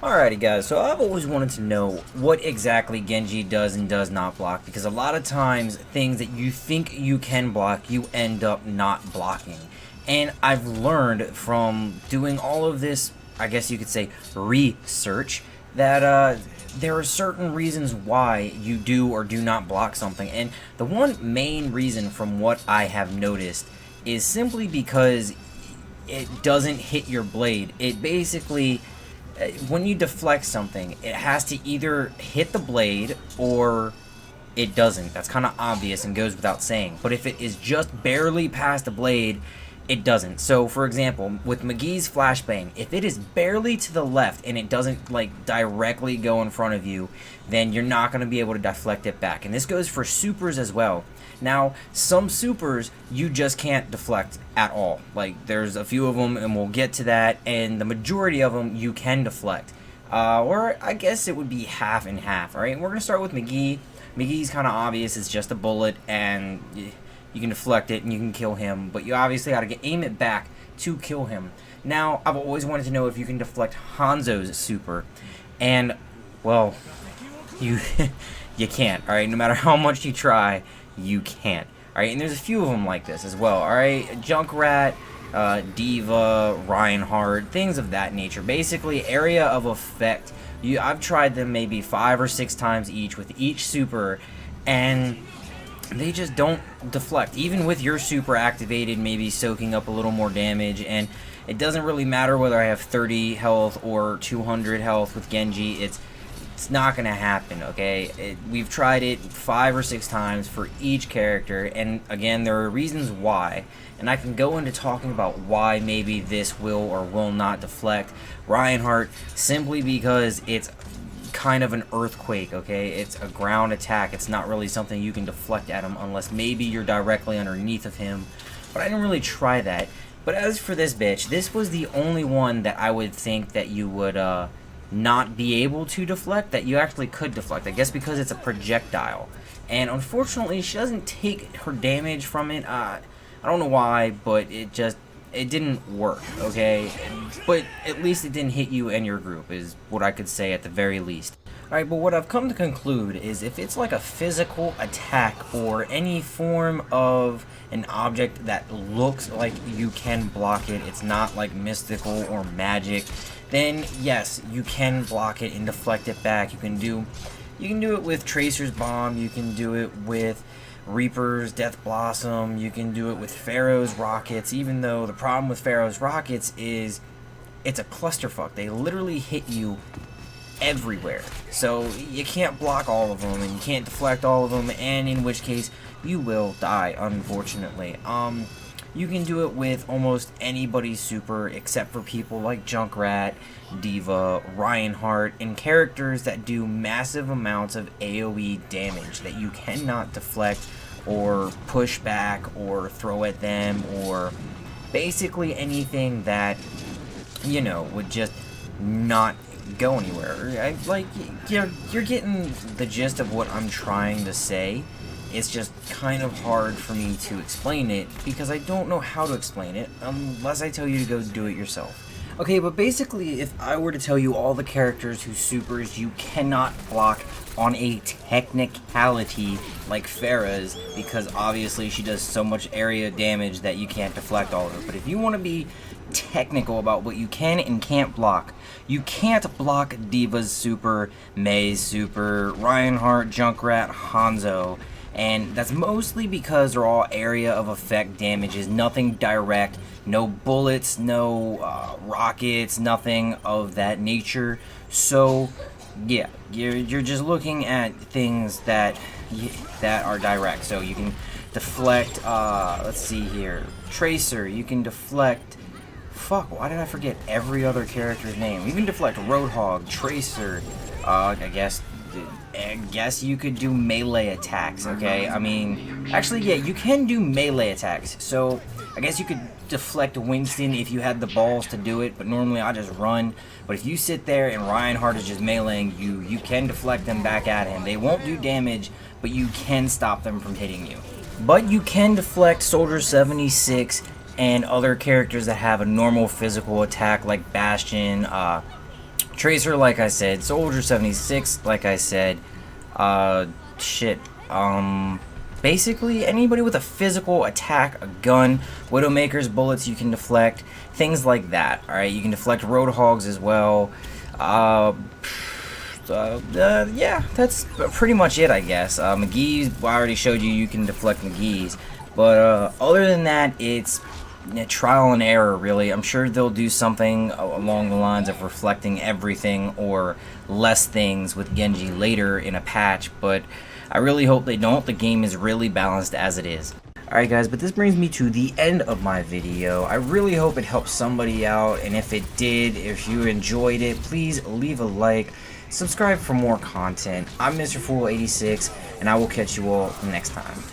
Alrighty guys, so I've always wanted to know what exactly Genji does and does not block, because a lot of times things that you think you can block, you end up not blocking. And I've learned from doing all of this, I guess you could say, research, that there are certain reasons why you do or do not block something. And the one main reason from what I have noticed is simply because it doesn't hit your blade. It basically, when you deflect something, it has to either hit the blade or it doesn't. That's kind of obvious and goes without saying. But if it is just barely past the blade, it doesn't. So, for example, with McGee's flashbang, if it is barely to the left and it doesn't, like, directly go in front of you, then you're not going to be able to deflect it back. And this goes for supers as well. Now, some supers you just can't deflect at all. Like, there's a few of them, and we'll get to that, and the majority of them you can deflect. Or I guess it would be half and half, alright? We're going to start with McGee. McGee's kind of obvious. It's just a bullet, and you can deflect it, and you can kill him, but you obviously got to aim it back to kill him. Now, I've always wanted to know if you can deflect Hanzo's super, and, well, you you can't, alright? No matter how much you try, you can't. Alright, and there's a few of them like this as well, alright? Junkrat, Diva, Reinhardt, things of that nature. Basically, area of effect. I've tried them maybe 5 or 6 times each with each super, and they just don't deflect. Even with your super activated, maybe soaking up a little more damage, and it doesn't really matter whether I have 30 health or 200 health with Genji. It's not gonna happen, okay? We've tried it 5 or 6 times for each character, and again, there are reasons why, and I can go into talking about why maybe this will or will not deflect Reinhardt, simply because it's kind of an earthquake, okay? It's a ground attack. It's not really something you can deflect at him unless maybe you're directly underneath of him, but I didn't really try that. But as for this bitch, this was the only one that I would think that you would, not be able to deflect, that you actually could deflect. I guess because it's a projectile, and unfortunately she doesn't take her damage from it. I don't know why, but it didn't work, okay? But at least it didn't hit you and your group, is what I could say at the very least. Alright, but what I've come to conclude is if it's like a physical attack or any form of an object that looks like you can block it, it's not like mystical or magic, then yes, you can block it and deflect it back. You can do it with Tracer's Bomb, you can do it with Reaper's Death Blossom, you can do it with Pharaoh's Rockets, even though the problem with Pharaoh's Rockets is it's a clusterfuck. They literally hit you everywhere. So you can't block all of them, and you can't deflect all of them, and in which case you will die, unfortunately. You can do it with almost anybody's super except for people like Junkrat, Diva, Reinhardt, and characters that do massive amounts of AoE damage that you cannot deflect or push back or throw at them, or basically anything that, you know, would just not go anywhere. Like, you're getting the gist of what I'm trying to say. It's just kind of hard for me to explain it because I don't know how to explain it unless I tell you to go do it yourself. Okay, but basically, if I were to tell you all the characters whose supers you cannot block on a technicality like Pharah's, because obviously she does so much area damage that you can't deflect all of it. But if you want to be technical about what you can and can't block, you can't block Diva's super, Mei's super, Reinhardt, Junkrat, Hanzo. And that's mostly because they're all area of effect damages, nothing direct, no bullets, no rockets, nothing of that nature. So yeah, you're just looking at things that are direct. So you can deflect, let's see here, Tracer, you can deflect, fuck, why did I forget every other character's name? You can deflect Roadhog, Tracer, I guess you could do melee attacks, okay? I mean, actually, yeah, you can do melee attacks. So, I guess you could deflect Winston if you had the balls to do it, but normally I just run. But if you sit there and Reinhardt is just meleeing you, you can deflect them back at him. They won't do damage, but you can stop them from hitting you. But you can deflect Soldier 76 and other characters that have a normal physical attack like Bastion, Tracer, like I said. Soldier 76, like I said. Shit. Basically, anybody with a physical attack, a gun, Widowmaker's bullets you can deflect, things like that. Alright, you can deflect Roadhogs as well. Yeah, that's pretty much it, I guess. McGee's, I already showed you can deflect McGee's. But other than that, it's trial and error, really. I'm sure they'll do something along the lines of reflecting everything or less things with Genji later in a patch, but I really hope they don't. The game is really balanced as it is. Alright guys, but this brings me to the end of my video. I really hope it helped somebody out, and if it did, if you enjoyed it, please leave a like, subscribe for more content. I'm Mr. Fool 86, and I will catch you all next time.